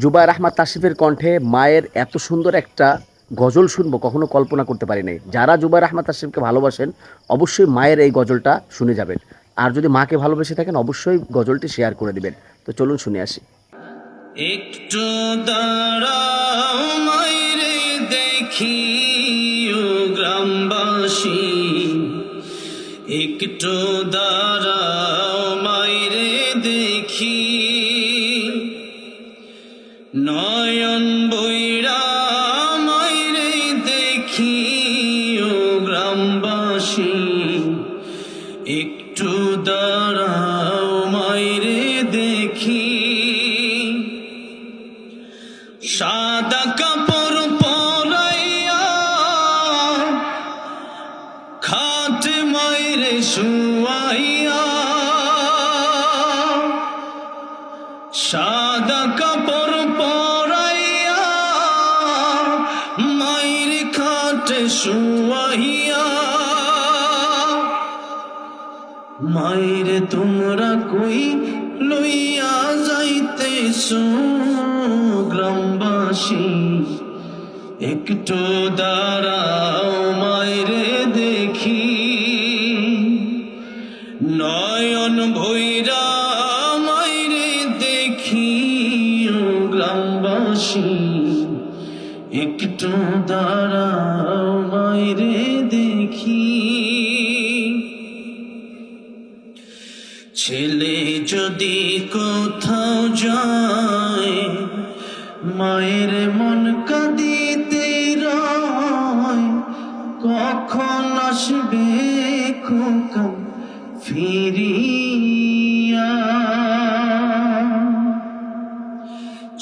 জুবায়ের আহমদ তাশরিফের কণ্ঠে মায়ের এত সুন্দর একটা গজল শুনবো কখনো কল্পনা করতে পারি নাই। যারা জুবায়ের আহমদ তাশরিফকে ভালোবাসেন অবশ্যই মায়ের এই গজলটা শুনে যাবেন। আর যদি মাকে ভালোবেসে থাকেন অবশ্যই গজলটি শেয়ার করে দিবেন। তো চলুন শুনে আসি। একটু দাঁড়াও মাইরে দেখি ও গ্রামবাসী, একটু দাঁড়াও মাইরে দেখি, নয়ন বইরা মাইরে দেখি ও গ্রামবাসী, একটু দাঁড়াও মাইরে দেখি। সাদা কাপড় পরাইয়া খাট মাইরে শুয়াইয়া, সাদা কাপড় পরাইয়া মাইরে খাটে শুয়াইয়া, মাইরে তোমরা কই লইয়া যাইতেছো গ্রামবাসী, একটু দাঁড়াও মাইরে দেখি, নয়ন ভৈরা মাইরে দেখি ও গ্রামবাসী, একটু দাঁড়াও মাইরে দেখি। ছেলে যদি কোথাও যায় মায়ের মন কাঁদিতে রয়, কখন আসবে খোকা ফিরিয়া।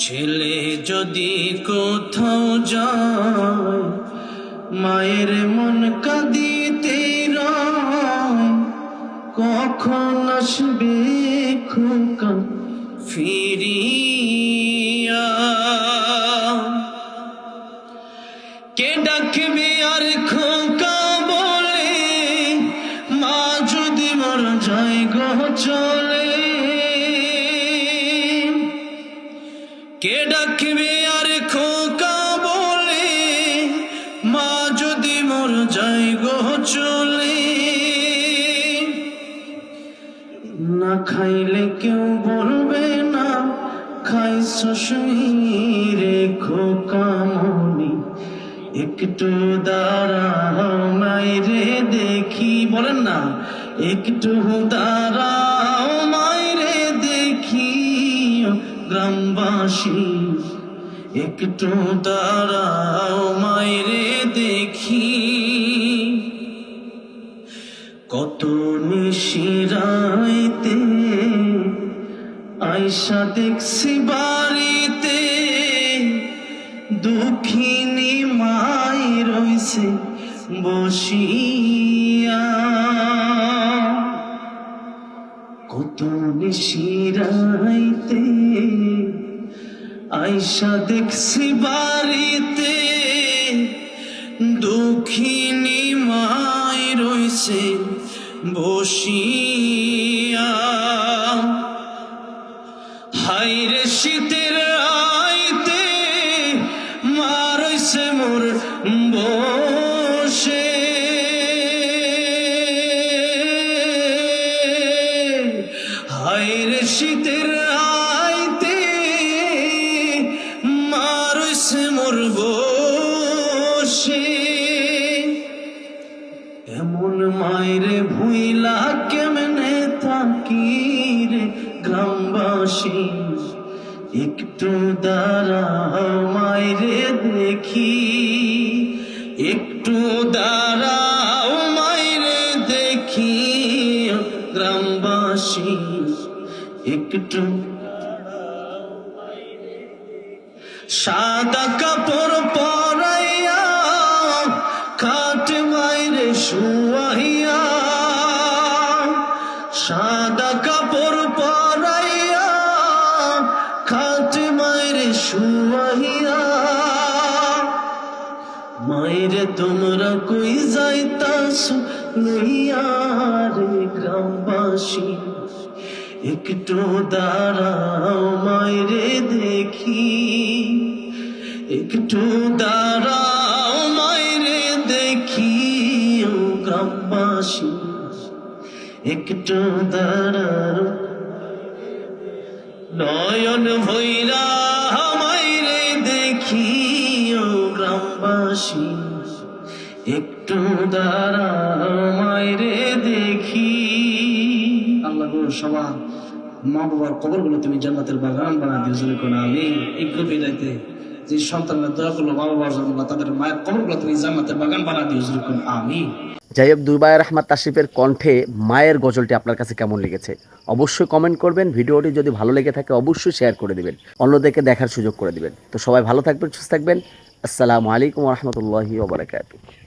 ছেলে যদি কোথাও যায় মায়ের মন কাঁদিতে রয়, কখন আসবে খোকা ফিরিয়া। কে ডাকবে আর খোকা বলে, মা যদি মর যায় গো চলে। কে ডাকবে আর খোকা বলে, মা যদি মর যায় গো চলে। না খাইলে কেউ বলবে না খাইছো শুইরে খোকা মনি, একটু দাঁড়াও মাইরে দেখি, বলেন না একটু দাঁড়াও মাইরে দেখি গ্রামবাসী, একটু দাঁড়াও মাইরে দেখি। কত নিশিরাইতে আয়সা দেখছি বাড়িতে, দুঃখিনী মাই রইছে বসিয়া। কত নিশিরাইতে আয়সা দেখছি বাড়িতে, দুঃখিনী মাই রইছে বসিয়া। হাইরে শীতের আইতে মা রইছে মোর বসে, হাইরে শীতের আইতে মা রইছে মোর বসে। এমন মায়েরে ভুইলা কেমনে থাকি রে গ্রামবাসী, একটু দাঁড়াও মায়েরে দেখি, একটু দাঁড়াও মায়েরে দেখি গ্রামবাসী, একটু। সাদা কাপড় পরাইয়া খাট মাইরে শুয়াইয়া, সাদা কাপড় পরাইয়া খাট মাইরে শুয়াইয়া, মাইরে তোমরা কই যাইতাছো লইয়া রে গ্রামবাসী, একটু দাঁড়াও মায়েরে দেখি, একটু দাঁড়াও মায়েরে দেখি, ও গ্রামবাসী একটু দাঁড়াও, নয়ন ভৈরা মায়েরে দেখি, ও গ্রামবাসী একটু দাঁড়াও মায়েরে দেখি। আল্লাহ গো সবার মা বাবার কবরগুলো তুমি জান্নাতের বাগান বানা দিও, জোরে কোন আমি। এই গভীর রাতে যে সন্তানরা দোয়া করলো মা বাবার জন্য, তাদের মায়ের কবরগুলো তুমি জান্নাতের বাগান বানা দিও, জোরে কোন আমি। যাই হোক, দুবাইর আহমদ তাশরিফের কণ্ঠে মায়ের গজলটি আপনার কাছে কেমন লেগেছে অবশ্যই কমেন্ট করবেন। ভিডিওটি যদি ভালো লেগে থাকে অবশ্যই শেয়ার করে দিবেন, অন্যদেরকে দেখার সুযোগ করে দিবেন। তো সবাই ভালো থাকবেন, সুস্থ থাকবেন। আসসালামু আলাইকুম ওয়া রাহমাতুল্লাহি ওয়া বারাকাতুহু।